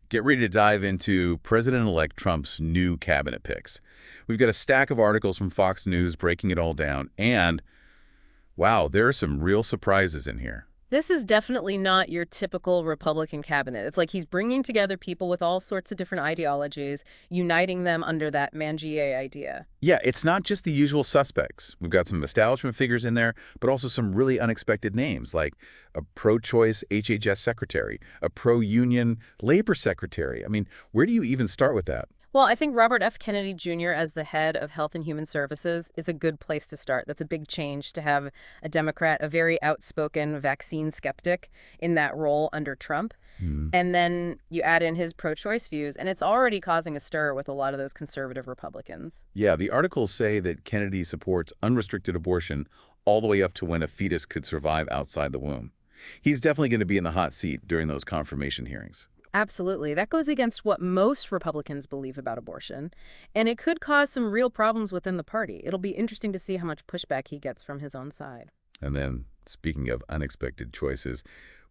Get ready to dive into President-elect Trump's new cabinet picks. We've got a stack of articles from Fox News breaking it all down, and wow, there are some real surprises in here. This is definitely not your typical Republican cabinet. It's like he's bringing together people with all sorts of different ideologies, uniting them under that Mangier idea. Yeah, it's not just the usual suspects. We've got some establishment figures in there, but also some really unexpected names, like a pro-choice HHS secretary, a pro-union labor secretary. I mean, where do you even start with that? Well, I think Robert F. Kennedy Jr. as the head of Health and Human Services is a good place to start. That's a big change to have a Democrat, a very outspoken vaccine skeptic, in that role under Trump. Hmm. And then you add in his pro-choice views, and it's already causing a stir with a lot of those conservative Republicans. Yeah, the articles say that Kennedy supports unrestricted abortion all the way up to when a fetus could survive outside the womb. He's definitely going to be in the hot seat during those confirmation hearings. Absolutely. That goes against what most Republicans believe about abortion, and it could cause some real problems within the party. It'll be interesting to see how much pushback he gets from his own side. And then, speaking of unexpected choices,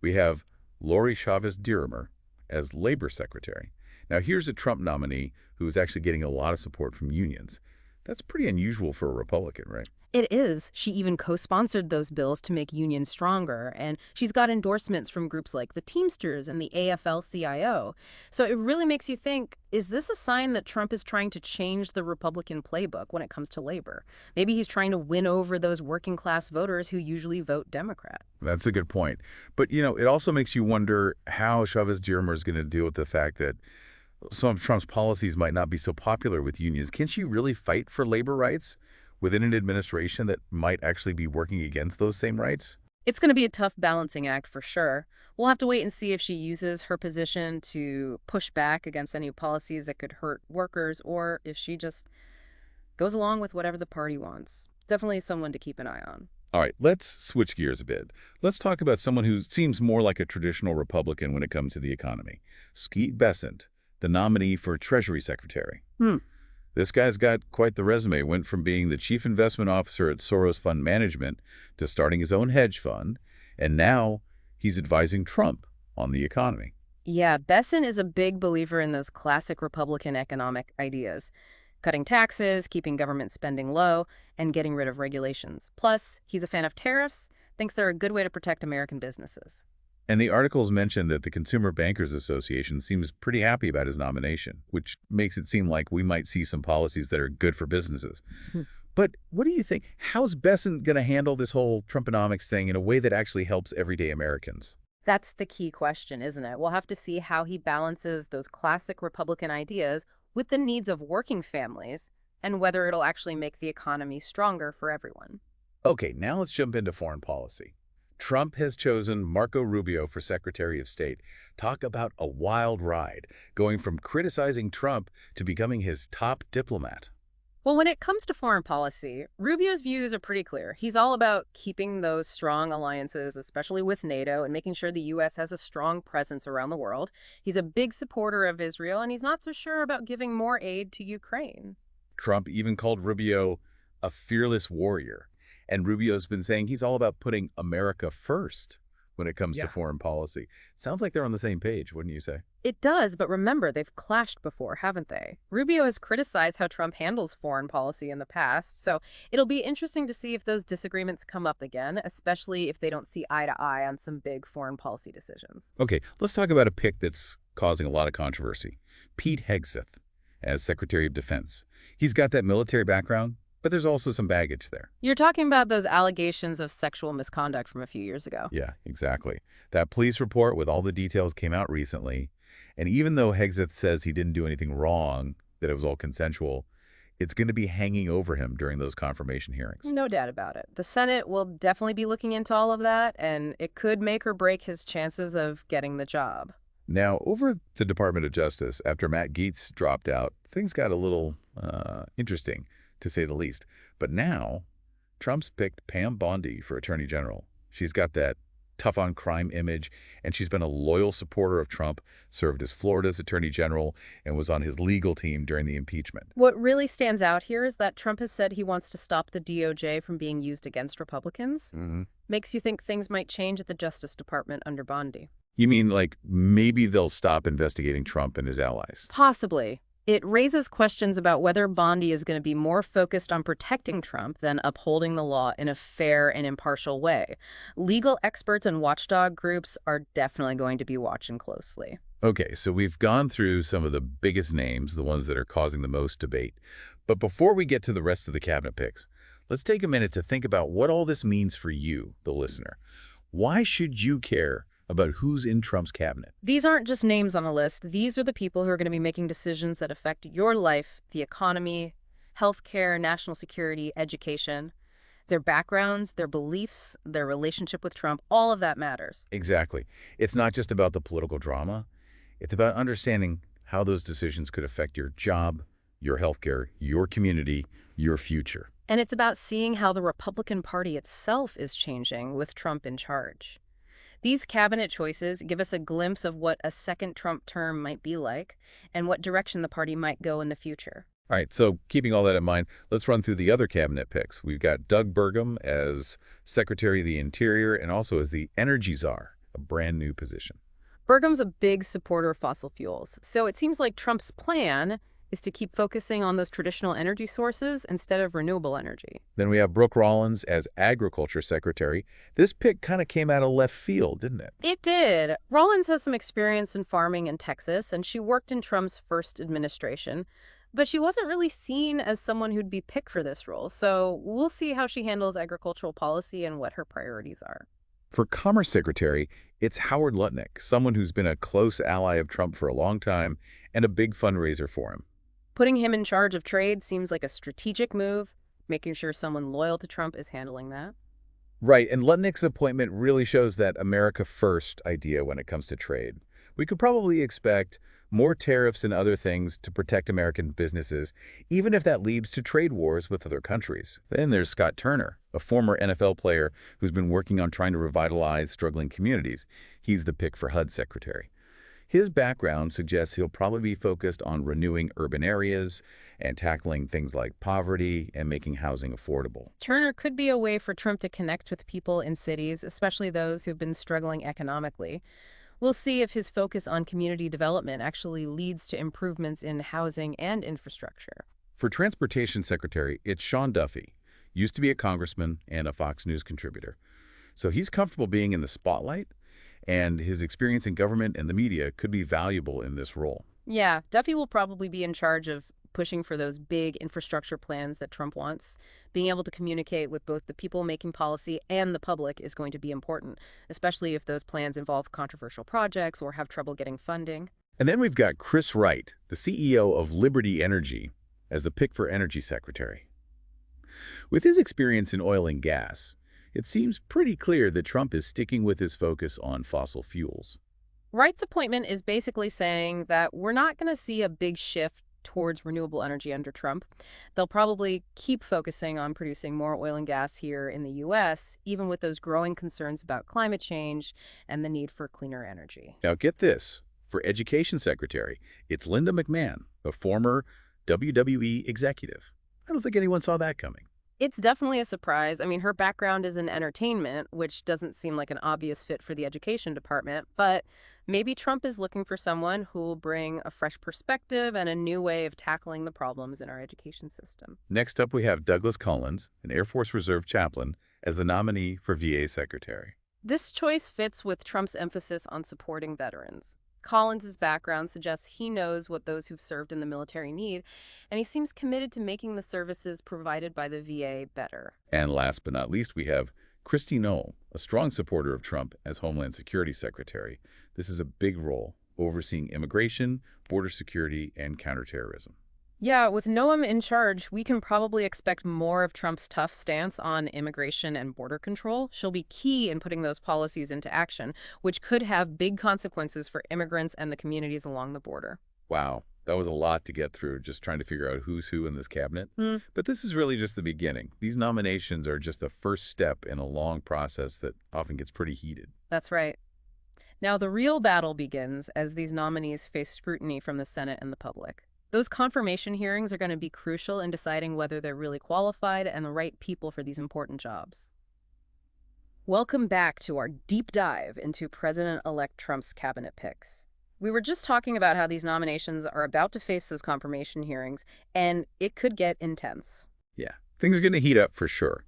we have Lori Chavez-DeRemer as labor secretary. Now, here's a Trump nominee who is actually getting a lot of support from unions. That's pretty unusual for a Republican, right? It is. She even co-sponsored those bills to make unions stronger, and she's got endorsements from groups like the Teamsters and the AFL-CIO. So it really makes you think, is this a sign that Trump is trying to change the Republican playbook when it comes to labor? Maybe he's trying to win over those working-class voters who usually vote Democrat. That's a good point. But, it also makes you wonder how Chavez-DeRemer is going to deal with the fact that some of Trump's policies might not be so popular with unions. Can she really fight for labor rights within an administration that might actually be working against those same rights? It's going to be a tough balancing act for sure. We'll have to wait and see if she uses her position to push back against any policies that could hurt workers, or if she just goes along with whatever the party wants. Definitely someone to keep an eye on. All right, let's switch gears a bit. Let's talk about someone who seems more like a traditional Republican when it comes to the economy. Skeet Bessent, the nominee for Treasury Secretary. This guy's got quite the resume. Went from being the chief investment officer at Soros Fund Management to starting his own hedge fund, and now he's advising Trump on the economy. Yeah, Besson is a big believer in those classic Republican economic ideas. Cutting taxes, keeping government spending low, and getting rid of regulations. Plus, he's a fan of tariffs, thinks they're a good way to protect American businesses. And the articles mentioned that the Consumer Bankers Association seems pretty happy about his nomination, which makes it seem like we might see some policies that are good for businesses. Hmm. But what do you think? How's Besson going to handle this whole Trumponomics thing in a way that actually helps everyday Americans? That's the key question, isn't it? We'll have to see how he balances those classic Republican ideas with the needs of working families and whether it'll actually make the economy stronger for everyone. Okay, now let's jump into foreign policy. Trump has chosen Marco Rubio for Secretary of State. Talk about a wild ride, going from criticizing Trump to becoming his top diplomat. Well, when it comes to foreign policy, Rubio's views are pretty clear. He's all about keeping those strong alliances, especially with NATO, and making sure the U.S. has a strong presence around the world. He's a big supporter of Israel, and he's not so sure about giving more aid to Ukraine. Trump even called Rubio a fearless warrior. And Rubio's been saying he's all about putting America first when it comes to foreign policy. Sounds like they're on the same page, wouldn't you say? It does, but remember, they've clashed before, haven't they? Rubio has criticized how Trump handles foreign policy in the past, so it'll be interesting to see if those disagreements come up again, especially if they don't see eye to eye on some big foreign policy decisions. Okay, let's talk about a pick that's causing a lot of controversy. Pete Hegseth as Secretary of Defense. He's got that military background, but there's also some baggage there. You're talking about those allegations of sexual misconduct from a few years ago. Yeah, exactly. That police report with all the details came out recently, and even though Hegseth says he didn't do anything wrong, that it was all consensual, it's going to be hanging over him during those confirmation hearings. No doubt about it. The Senate will definitely be looking into all of that, and it could make or break his chances of getting the job. Now, over at the Department of Justice, after Matt Gaetz dropped out, things got a little interesting, to say the least. But now, Trump's picked Pam Bondi for Attorney General. She's got that tough-on-crime image, and she's been a loyal supporter of Trump, served as Florida's Attorney General, and was on his legal team during the impeachment. What really stands out here is that Trump has said he wants to stop the DOJ from being used against Republicans. Makes you think things might change at the Justice Department under Bondi. You mean like maybe they'll stop investigating Trump and his allies? Possibly. It raises questions about whether Bondi is going to be more focused on protecting Trump than upholding the law in a fair and impartial way. Legal experts and watchdog groups are definitely going to be watching closely. Okay, so we've gone through some of the biggest names, the ones that are causing the most debate. But before we get to the rest of the cabinet picks, let's take a minute to think about what all this means for you, the listener. Why should you care about who's in Trump's cabinet? These aren't just names on a list. These are the people who are going to be making decisions that affect your life, the economy, healthcare, national security, education. Their backgrounds, their beliefs, their relationship with Trump, all of that matters. Exactly. It's not just about the political drama. It's about understanding how those decisions could affect your job, your healthcare, your community, your future. And it's about seeing how the Republican Party itself is changing with Trump in charge. These cabinet choices give us a glimpse of what a second Trump term might be like and what direction the party might go in the future. All right, so keeping all that in mind, let's run through the other cabinet picks. We've got Doug Burgum as Secretary of the Interior and also as the Energy Czar, a brand new position. Burgum's a big supporter of fossil fuels, so it seems like Trump's plan is to keep focusing on those traditional energy sources instead of renewable energy. Then we have Brooke Rollins as Agriculture Secretary. This pick kind of came out of left field, didn't it? It did. Rollins has some experience in farming in Texas, and she worked in Trump's first administration. But she wasn't really seen as someone who'd be picked for this role, so we'll see how she handles agricultural policy and what her priorities are. For Commerce Secretary, it's Howard Lutnick, someone who's been a close ally of Trump for a long time and a big fundraiser for him. Putting him in charge of trade seems like a strategic move, making sure someone loyal to Trump is handling that. Right, and Lutnick's appointment really shows that America first idea when it comes to trade. We could probably expect more tariffs and other things to protect American businesses, even if that leads to trade wars with other countries. Then there's Scott Turner, a former NFL player who's been working on trying to revitalize struggling communities. He's the pick for HUD Secretary. His background suggests he'll probably be focused on renewing urban areas and tackling things like poverty and making housing affordable. Turner could be a way for Trump to connect with people in cities, especially those who've been struggling economically. We'll see if his focus on community development actually leads to improvements in housing and infrastructure. For Transportation Secretary, it's Sean Duffy, used to be a congressman and a Fox News contributor. So he's comfortable being in the spotlight, and his experience in government and the media could be valuable in this role. Yeah, Duffy will probably be in charge of pushing for those big infrastructure plans that Trump wants. Being able to communicate with both the people making policy and the public is going to be important, especially if those plans involve controversial projects or have trouble getting funding. And then we've got Chris Wright, the CEO of Liberty Energy, as the pick for Energy Secretary. With his experience in oil and gas, it seems pretty clear that Trump is sticking with his focus on fossil fuels. Wright's appointment is basically saying that we're not going to see a big shift towards renewable energy under Trump. They'll probably keep focusing on producing more oil and gas here in the U.S., even with those growing concerns about climate change and the need for cleaner energy. Now get this, for Education Secretary, it's Linda McMahon, a former WWE executive. I don't think anyone saw that coming. It's definitely a surprise. I mean, her background is in entertainment, which doesn't seem like an obvious fit for the education department, but maybe Trump is looking for someone who will bring a fresh perspective and a new way of tackling the problems in our education system. Next up, we have Douglas Collins, an Air Force Reserve chaplain, as the nominee for VA Secretary. This choice fits with Trump's emphasis on supporting veterans. Collins' background suggests he knows what those who've served in the military need, and he seems committed to making the services provided by the VA better. And last but not least, we have Kristi Noem, a strong supporter of Trump as Homeland Security Secretary. This is a big role, overseeing immigration, border security, and counterterrorism. Yeah, with Noam in charge, we can probably expect more of Trump's tough stance on immigration and border control. She'll be key in putting those policies into action, which could have big consequences for immigrants and the communities along the border. Wow, that was a lot to get through, just trying to figure out who's who in this cabinet. But this is really just the beginning. These nominations are just the first step in a long process that often gets pretty heated. That's right. Now, the real battle begins as these nominees face scrutiny from the Senate and the public. Those confirmation hearings are going to be crucial in deciding whether they're really qualified and the right people for these important jobs. Welcome back to our deep dive into President-elect Trump's cabinet picks. We were just talking about how these nominations are about to face those confirmation hearings, and it could get intense. Yeah, things are going to heat up for sure.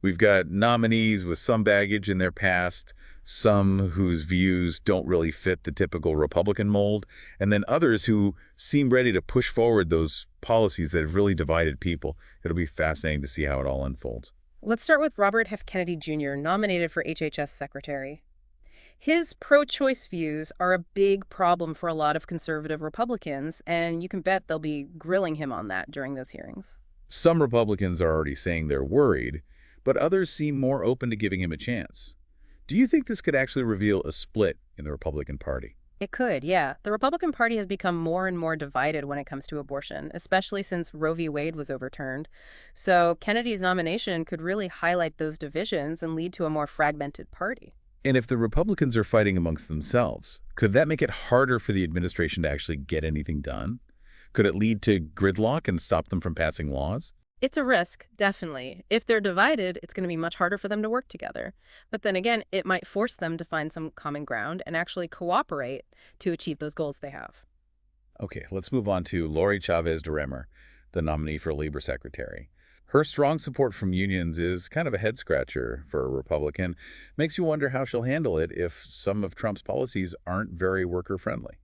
We've got nominees with some baggage in their past, some whose views don't really fit the typical Republican mold, and then others who seem ready to push forward those policies that have really divided people. It'll be fascinating to see how it all unfolds. Let's start with Robert F. Kennedy Jr., nominated for HHS Secretary. His pro-choice views are a big problem for a lot of conservative Republicans, and you can bet they'll be grilling him on that during those hearings. Some Republicans are already saying they're worried, but others seem more open to giving him a chance. Do you think this could actually reveal a split in the Republican Party? It could, yeah. The Republican Party has become more and more divided when it comes to abortion, especially since Roe v. Wade was overturned. So Kennedy's nomination could really highlight those divisions and lead to a more fragmented party. And if the Republicans are fighting amongst themselves, could that make it harder for the administration to actually get anything done? Could it lead to gridlock and stop them from passing laws? It's a risk, definitely. If they're divided, it's going to be much harder for them to work together. But then again, it might force them to find some common ground and actually cooperate to achieve those goals they have. Okay, let's move on to Lori Chavez-DeRemer, the nominee for Labor Secretary. Her strong support from unions is kind of a head-scratcher for a Republican. Makes you wonder how she'll handle it if some of Trump's policies aren't very worker-friendly.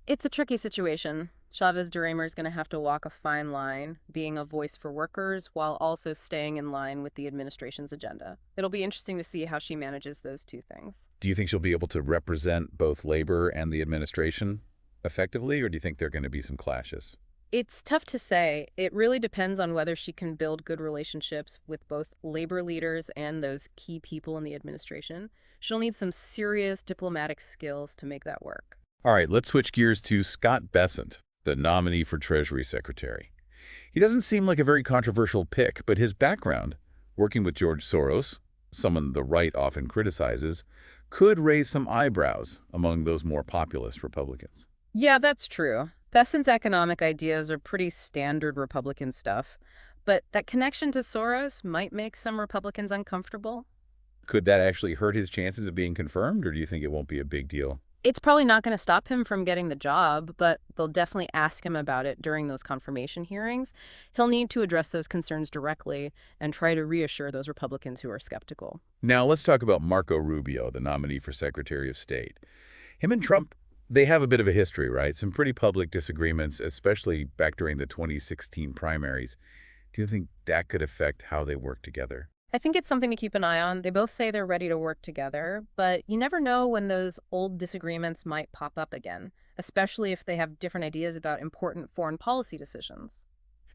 It's a tricky situation. Chavez-DeRemer is going to have to walk a fine line, being a voice for workers while also staying in line with the administration's agenda. It'll be interesting to see how she manages those two things. Do you think she'll be able to represent both labor and the administration effectively, or do you think there are going to be some clashes? It's tough to say. It really depends on whether she can build good relationships with both labor leaders and those key people in the administration. She'll need some serious diplomatic skills to make that work. All right, let's switch gears to Scott Bessent, the nominee for Treasury Secretary. He doesn't seem like a very controversial pick, but his background, working with George Soros, someone the right often criticizes, could raise some eyebrows among those more populist Republicans. Yeah, that's true. Bessent's economic ideas are pretty standard Republican stuff, but that connection to Soros might make some Republicans uncomfortable. Could that actually hurt his chances of being confirmed, or do you think it won't be a big deal? It's probably not going to stop him from getting the job, but they'll definitely ask him about it during those confirmation hearings. He'll need to address those concerns directly and try to reassure those Republicans who are skeptical. Now, let's talk about Marco Rubio, the nominee for Secretary of State. Him and Trump, they have a bit of a history, right? Some pretty public disagreements, especially back during the 2016 primaries. Do you think that could affect how they work together? I think it's something to keep an eye on. They both say they're ready to work together, but you never know when those old disagreements might pop up again, especially if they have different ideas about important foreign policy decisions.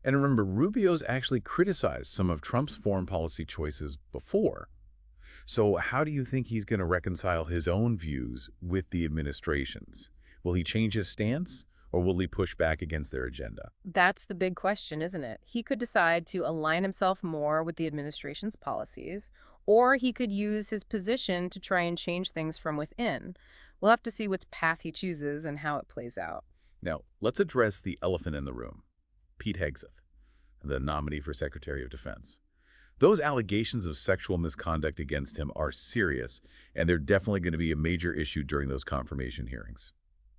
And remember, Rubio's actually criticized some of Trump's foreign policy choices before. So how do you think he's going to reconcile his own views with the administration's? Will he change his stance, or will he push back against their agenda? That's the big question, isn't it? He could decide to align himself more with the administration's policies, or he could use his position to try and change things from within. We'll have to see which path he chooses and how it plays out. Now, let's address the elephant in the room, Pete Hegseth, the nominee for Secretary of Defense. Those allegations of sexual misconduct against him are serious, and they're definitely going to be a major issue during those confirmation hearings.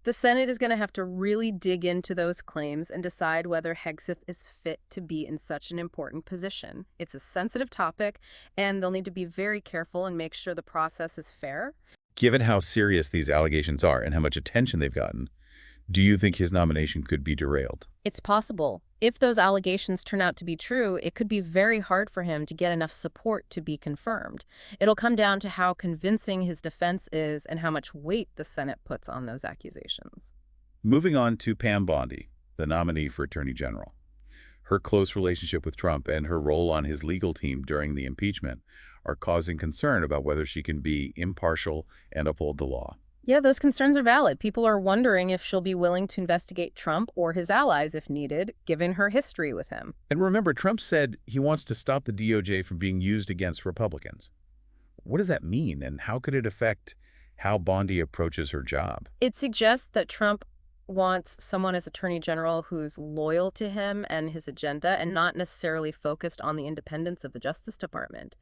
The Senate is going to have to really dig into those claims and decide whether Hegseth is fit to be in such an important position. It's a sensitive topic, and they'll need to be very careful and make sure the process is fair. Given how serious these allegations are and how much attention they've gotten, do you think his nomination could be derailed? It's possible. If those allegations turn out to be true, it could be very hard for him to get enough support to be confirmed. It'll come down to how convincing his defense is and how much weight the Senate puts on those accusations. Moving on to Pam Bondi, the nominee for Attorney General. Her close relationship with Trump and her role on his legal team during the impeachment are causing concern about whether she can be impartial and uphold the law. Yeah, those concerns are valid. People are wondering if she'll be willing to investigate Trump or his allies if needed, given her history with him. And remember, Trump said he wants to stop the DOJ from being used against Republicans. What does that mean, and how could it affect how Bondi approaches her job? It suggests that Trump wants someone as Attorney General who's loyal to him and his agenda and not necessarily focused on the independence of the Justice Department.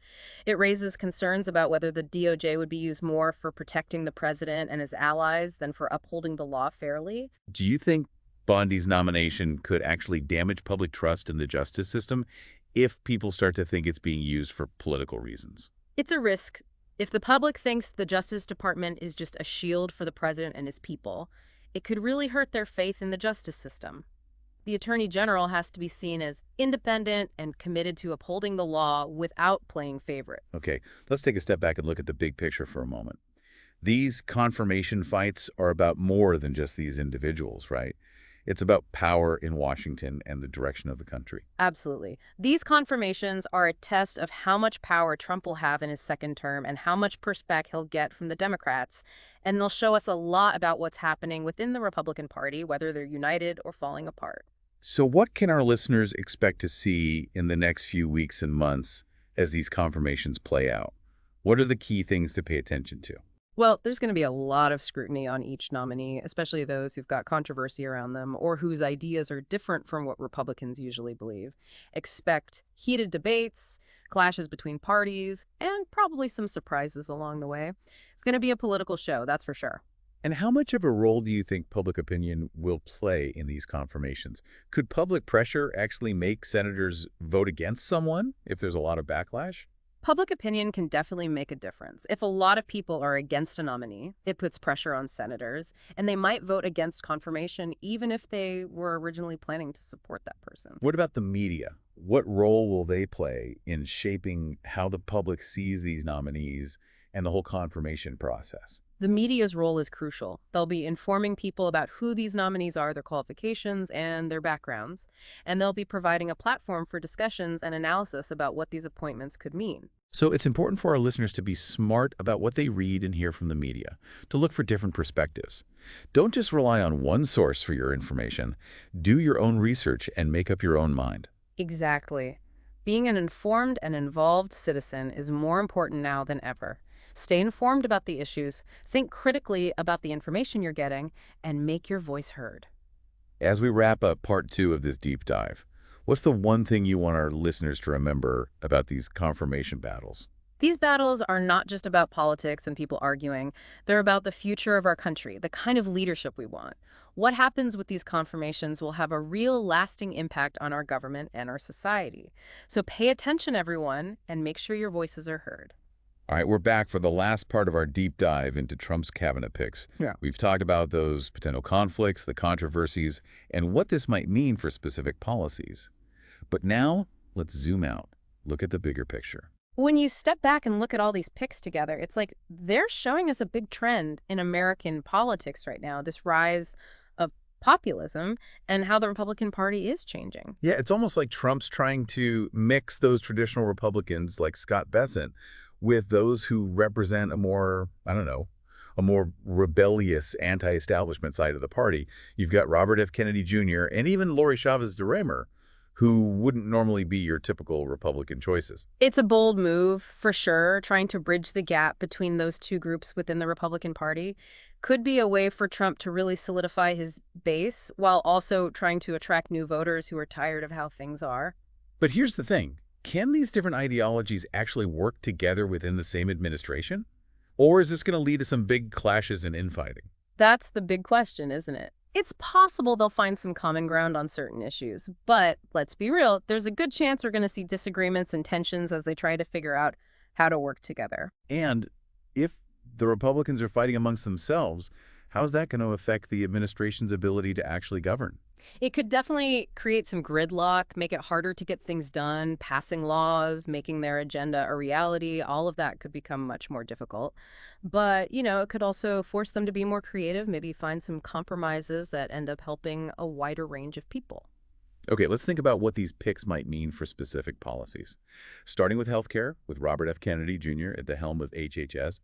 It raises concerns about whether the DOJ would be used more for protecting the president and his allies than for upholding the law fairly. Do you think Bondi's nomination could actually damage public trust in the justice system if people start to think it's being used for political reasons? It's a risk. If the public thinks the Justice Department is just a shield for the president and his people, it could really hurt their faith in the justice system. The Attorney General has to be seen as independent and committed to upholding the law without playing favorite. Okay, let's take a step back and look at the big picture for a moment. These confirmation fights are about more than just these individuals, right? It's about power in Washington and the direction of the country. Absolutely. These confirmations are a test of how much power Trump will have in his second term and how much pushback he'll get from the Democrats. And they'll show us a lot about what's happening within the Republican Party, whether they're united or falling apart. So what can our listeners expect to see in the next few weeks and months as these confirmations play out? What are the key things to pay attention to? Well, there's going to be a lot of scrutiny on each nominee, especially those who've got controversy around them or whose ideas are different from what Republicans usually believe. Expect heated debates, clashes between parties, and probably some surprises along the way. It's going to be a political show, that's for sure. And how much of a role do you think public opinion will play in these confirmations? Could public pressure actually make senators vote against someone if there's a lot of backlash? Public opinion can definitely make a difference. If a lot of people are against a nominee, it puts pressure on senators, and they might vote against confirmation even if they were originally planning to support that person. What about the media? What role will they play in shaping how the public sees these nominees and the whole confirmation process? The media's role is crucial. They'll be informing people about who these nominees are, their qualifications, and their backgrounds. And they'll be providing a platform for discussions and analysis about what these appointments could mean. So it's important for our listeners to be smart about what they read and hear from the media, to look for different perspectives. Don't just rely on one source for your information. Do your own research and make up your own mind. Exactly. Being an informed and involved citizen is more important now than ever. Stay informed about the issues, think critically about the information you're getting, and make your voice heard. As we wrap up part 2 of this deep dive, what's the one thing you want our listeners to remember about these confirmation battles? These battles are not just about politics and people arguing. They're about the future of our country, the kind of leadership we want. What happens with these confirmations will have a real lasting impact on our government and our society. So pay attention, everyone, and make sure your voices are heard. All right, we're back for the last part of our deep dive into Trump's cabinet picks. Yeah. We've talked about those potential conflicts, the controversies, and what this might mean for specific policies. But now, let's zoom out. Look at the bigger picture. When you step back and look at all these picks together, it's like they're showing us a big trend in American politics right now, this rise of populism and how the Republican Party is changing. Yeah, it's almost like Trump's trying to mix those traditional Republicans like Scott Bessent with those who represent a more, I don't know, a more rebellious anti-establishment side of the party. You've got Robert F. Kennedy Jr. and even Lori Chavez-DeRemer, who wouldn't normally be your typical Republican choices. It's a bold move, for sure. Trying to bridge the gap between those two groups within the Republican Party could be a way for Trump to really solidify his base while also trying to attract new voters who are tired of how things are. But here's the thing. Can these different ideologies actually work together within the same administration? Or is this going to lead to some big clashes and infighting? That's the big question, isn't it? It's possible they'll find some common ground on certain issues, but let's be real, there's a good chance we're going to see disagreements and tensions as they try to figure out how to work together. And if the Republicans are fighting amongst themselves, how's that going to affect the administration's ability to actually govern? It could definitely create some gridlock, make it harder to get things done, passing laws, making their agenda a reality. All of that could become much more difficult. But, it could also force them to be more creative, maybe find some compromises that end up helping a wider range of people. Okay, let's think about what these picks might mean for specific policies. Starting with healthcare, with Robert F. Kennedy Jr. at the helm of HHS,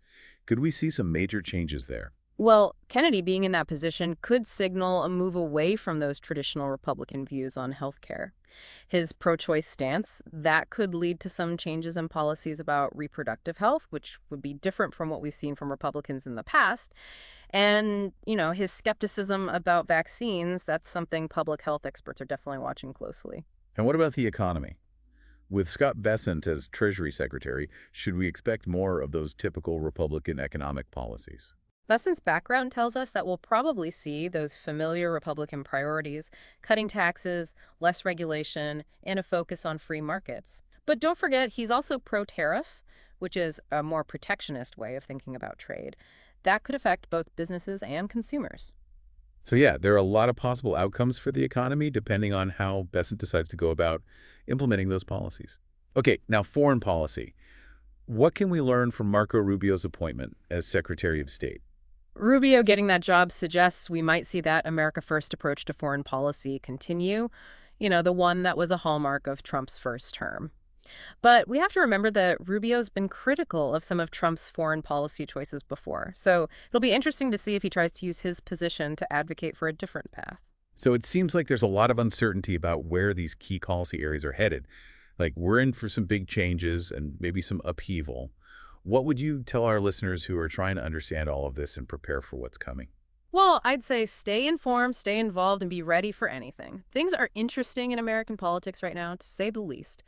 could we see some major changes there? Well, Kennedy being in that position could signal a move away from those traditional Republican views on healthcare. His pro-choice stance, that could lead to some changes in policies about reproductive health, which would be different from what we've seen from Republicans in the past. And, his skepticism about vaccines, that's something public health experts are definitely watching closely. And what about the economy? With Scott Bessent as Treasury Secretary, should we expect more of those typical Republican economic policies? Besant's background tells us that we'll probably see those familiar Republican priorities, cutting taxes, less regulation, and a focus on free markets. But don't forget, he's also pro-tariff, which is a more protectionist way of thinking about trade. That could affect both businesses and consumers. So yeah, there are a lot of possible outcomes for the economy depending on how Bessent decides to go about implementing those policies. Okay, now foreign policy. What can we learn from Marco Rubio's appointment as Secretary of State? Rubio getting that job suggests we might see that America First approach to foreign policy continue, the one that was a hallmark of Trump's first term. But we have to remember that Rubio's been critical of some of Trump's foreign policy choices before. So it'll be interesting to see if he tries to use his position to advocate for a different path. So it seems like there's a lot of uncertainty about where these key policy areas are headed. Like we're in for some big changes and maybe some upheaval. What would you tell our listeners who are trying to understand all of this and prepare for what's coming? Well, I'd say stay informed, stay involved, and be ready for anything. Things are interesting in American politics right now, to say the least.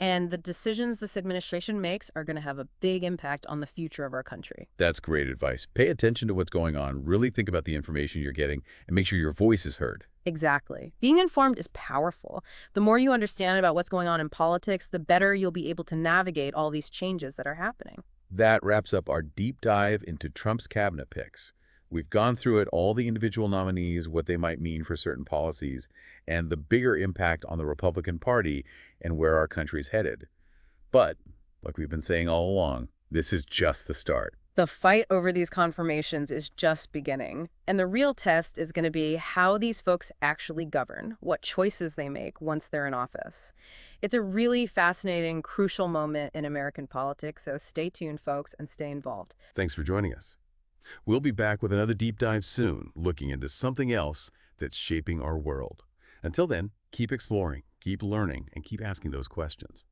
And the decisions this administration makes are going to have a big impact on the future of our country. That's great advice. Pay attention to what's going on. Really think about the information you're getting and make sure your voice is heard. Exactly. Being informed is powerful. The more you understand about what's going on in politics, the better you'll be able to navigate all these changes that are happening. That wraps up our deep dive into Trump's cabinet picks. We've gone through it, all the individual nominees, what they might mean for certain policies, and the bigger impact on the Republican Party and where our country's headed. But, like we've been saying all along, this is just the start. The fight over these confirmations is just beginning, and the real test is going to be how these folks actually govern, what choices they make once they're in office. It's a really fascinating, crucial moment in American politics, so stay tuned, folks, and stay involved. Thanks for joining us. We'll be back with another deep dive soon, looking into something else that's shaping our world. Until then, keep exploring, keep learning, and keep asking those questions.